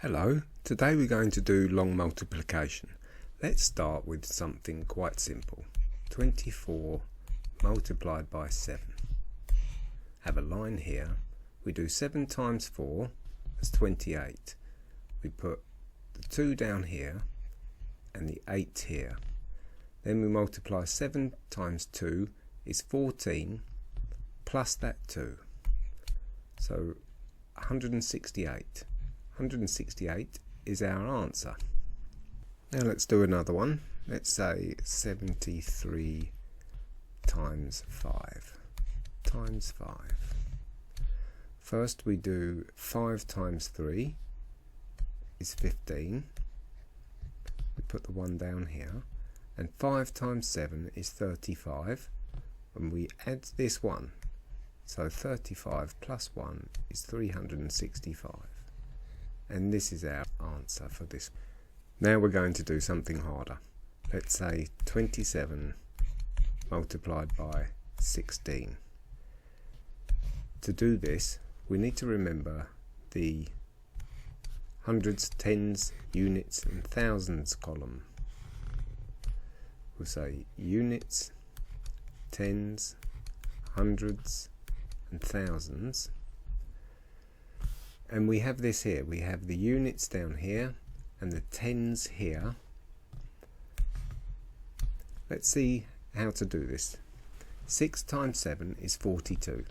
Hello, today we're going to do long multiplication. Let's start with something quite simple. 24 multiplied by 7. Have a line here. We do 7 times 4, that's 28. We put the 2 down here and the 8 here. Then we multiply 7 times 2 is 14 plus that 2. So 168. 168 is our answer. Now let's do another one. Let's say 73 times 5 times 5. First we do 5 times 3 is 15. We put the 1 down here. And 5 times 7 is 35. And we add this 1. So 35 plus 1 is 365. And this is our answer for this. Now we're going to do something harder. Let's say 27 multiplied by 16. To do this, we need to remember the hundreds, tens, units and thousands column. We'll say units, tens, hundreds and thousands. And we have this here. We have the units down here and the tens here. Let's see how to do this. 6 times 7 is 42.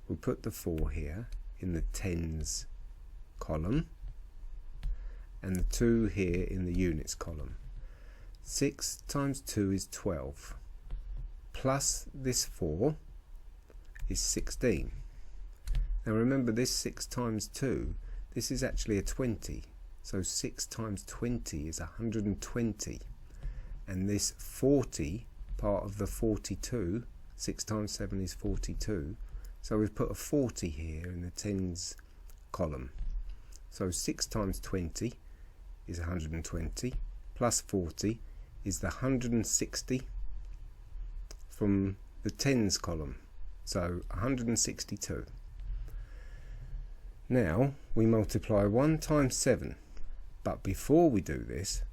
We'll put the 4 here in the tens column and the 2 here in the units column. 6 times 2 is 12. Plus this 4 is 16. Now remember, this 6 times 2, this is actually a 20. So 6 times 20 is 120. And this 40, part of the 42, 6 times 7 is 42. So we've put a 40 here in the tens column. So 6 times 20 is 120, plus 40 is the 160 from the tens column. So 162. Now we multiply 1 times 7, but before we do this,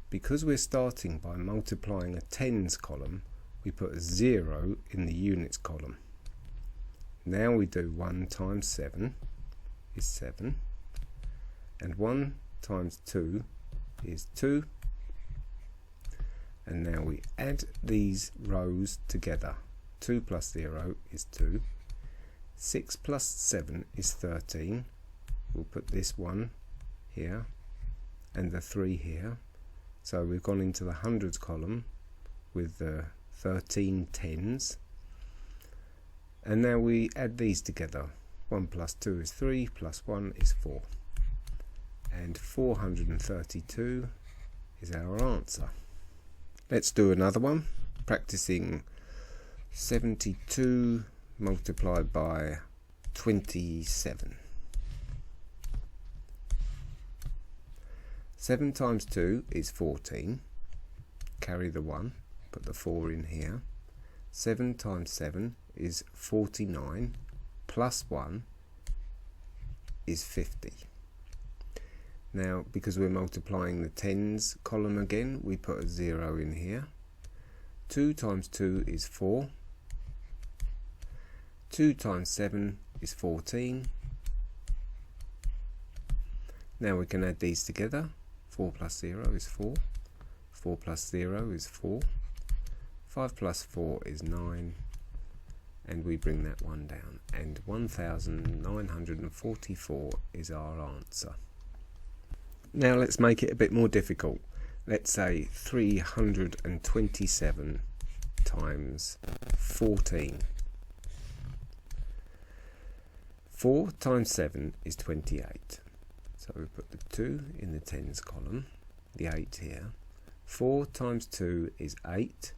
because we're starting by multiplying a tens column, we put a 0 in the units column. Now we do 1 times 7 is 7, and 1 times 2 is 2, and now we add these rows together. 2 plus 0 is 2, 6 plus 7 is 13. We'll put this 1 here and the 3 here. So we've gone into the hundreds column with the 13 tens. And now we add these together. 1 plus 2 is 3, plus 1 is 4. And 432 is our answer. Let's do another one. Practicing 72 multiplied by 27. 7 times 2 is 14. Carry the 1, put the 4 in here. 7 times 7 is 49, plus 1 is 50. Now, because we're multiplying the tens column again, we put a 0 in here. 2 times 2 is 4. 2 times 7 is 14. Now we can add these together. 4 plus 0 is 4. 4 plus 0 is 4. 5 plus 4 is 9. And we bring that one down. And 1944 is our answer. Now let's make it a bit more difficult. Let's say 327 times 14. 4 times 7 is 28. So we put the 2 in the tens column, the 8 here. 4 times 2 is 8,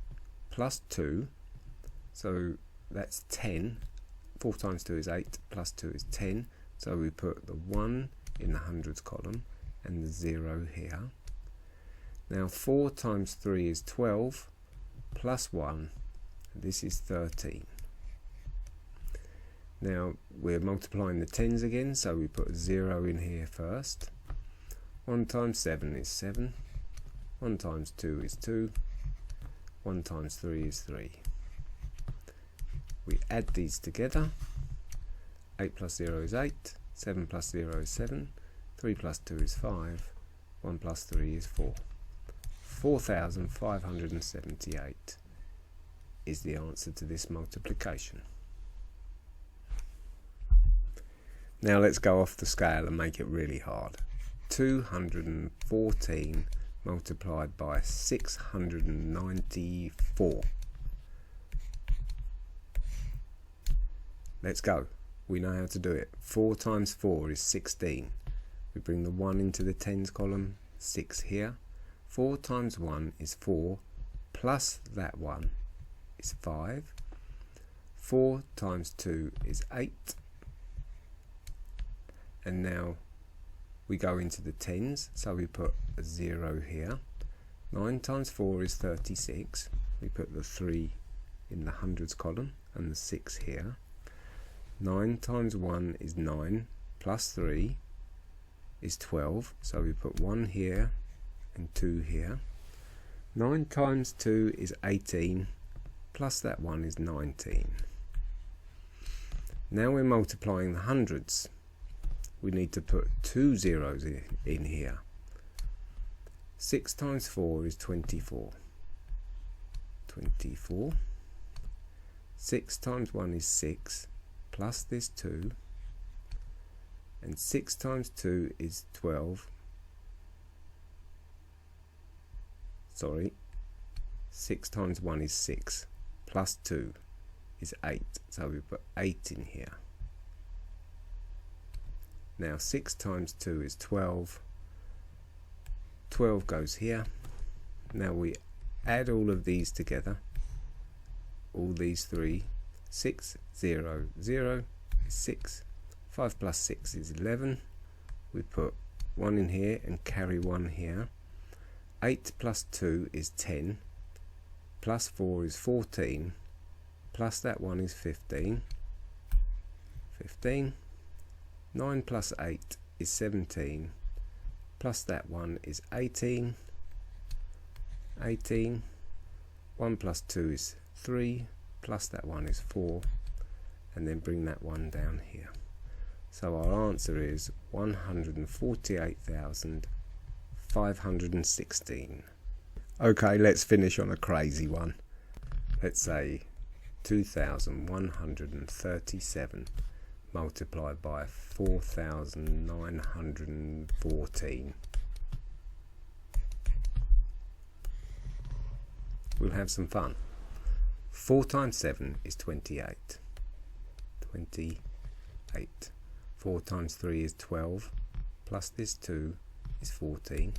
plus 2, so that's 10. 4 times 2 is 8, plus 2 is 10. So we put the 1 in the hundreds column and the 0 here. Now 4 times 3 is 12, plus 1, this is 13. Now we're multiplying the tens again, so we put a 0 in here first. 1 times 7 is 7. 1 times 2 is 2. 1 times 3 is 3. We add these together. 8 plus 0 is 8. 7 plus 0 is 7. 3 plus 2 is 5. 1 plus 3 is 4. 4,578 is the answer to this multiplication. Now let's go off the scale and make it really hard. 214 multiplied by 694. Let's go. We know how to do it. 4 times 4 is 16. We bring the 1 into the tens column, 6 here. 4 times 1 is 4, plus that 1 is 5. 4 times 2 is 8. And now we go into the tens, so we put a 0 here. 9 times 4 is 36. We put the 3 in the hundreds column and the 6 here. 9 times 1 is 9, plus 3 is 12, so we put 1 here and 2 here. 9 times 2 is 18, plus that 1 is 19. Now we're multiplying the hundreds. We need to put 2 zeros in here. 6 times 4 is 24. 24. 6 times 1 is 6, plus this 2. And 6 times 2 is 12. Sorry. 6 times 1 is 6, plus 2 is 8. So we put 8 in here. Now 6 times 2 is 12. 12 goes here. Now we add all of these together. All these three. 6, 0, 0 is 6. 5 plus 6 is 11. We put 1 in here and carry 1 here. 8 plus 2 is 10. Plus 4 is 14. Plus that 1 is 15. 15. 9 plus 8 is 17. Plus that 1 is 18. 18. 1 plus 2 is 3. Plus that 1 is 4. And then bring that 1 down here. So our answer is 148,516. Okay, let's finish on a crazy one. Let's say 2,137 multiplied by 4,914. We'll have some fun. 4 times 7 is 28. 28. 4 times 3 is 12. Plus this 2 is 14.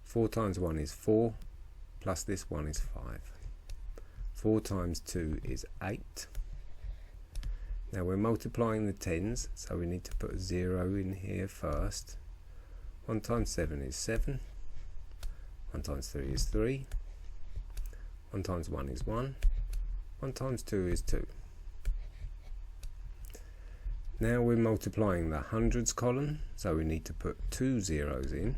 4 times 1 is 4. Plus this 1 is 5. 4 times 2 is 8. Now we're multiplying the tens, so we need to put a 0 in here first. 1 times 7 is 7. 1 times 3 is 3. 1 times 1 is 1. 1 times 2 is 2. Now we're multiplying the hundreds column, so we need to put 2 zeros in.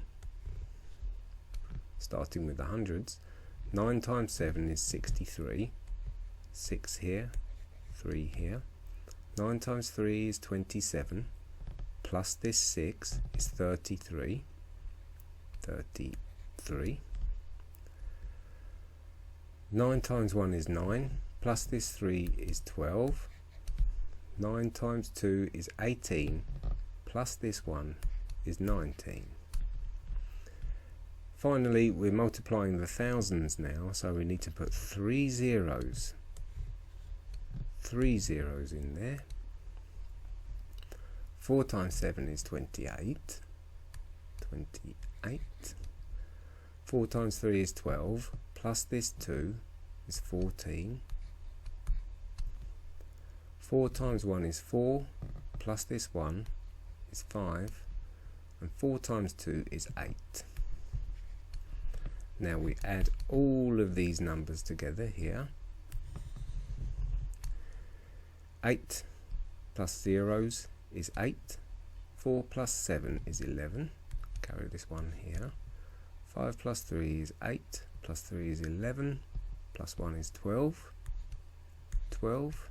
Starting with the hundreds. 9 times 7 is 63. 6 here, 3 here. 9 times 3 is 27. Plus this 6 is 33. 33. 9 times 1 is 9. Plus this 3 is 12. 9 times 2 is 18. Plus this 1 is 19. Finally, we're multiplying the thousands now, so we need to put 3 zeros. 3 zeros in there. 4 times 7 is 28. 28. 4 times 3 is 12. Plus this 2 is 14. 4 times 1 is 4. Plus this 1 is 5. And 4 times 2 is 8. Now we add all of these numbers together here. 8 plus zeros is 8. 4 plus 7 is 11. Carry this one here. 5 plus 3 is 8. Plus 3 is 11. Plus 1 is 12. 12.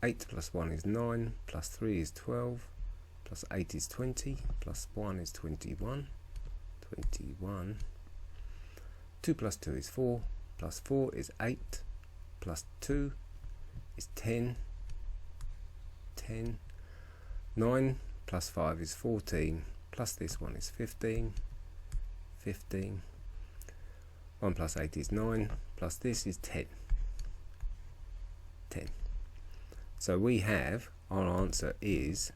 8 plus 1 is 9. Plus 3 is 12. Plus 8 is 20. Plus 1 is 21. 21. 2 plus 2 is 4. Plus 4 is 8. Plus 2 is 10. 10. 9 plus 5 is 14. Plus this one is 15. 15. 1 plus 8 is 9. Plus this is 10. 10. So we have, our answer is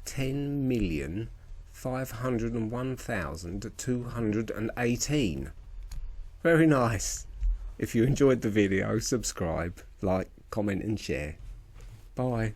10,501,218. Very nice. If you enjoyed the video, subscribe, like, comment and share. Bye.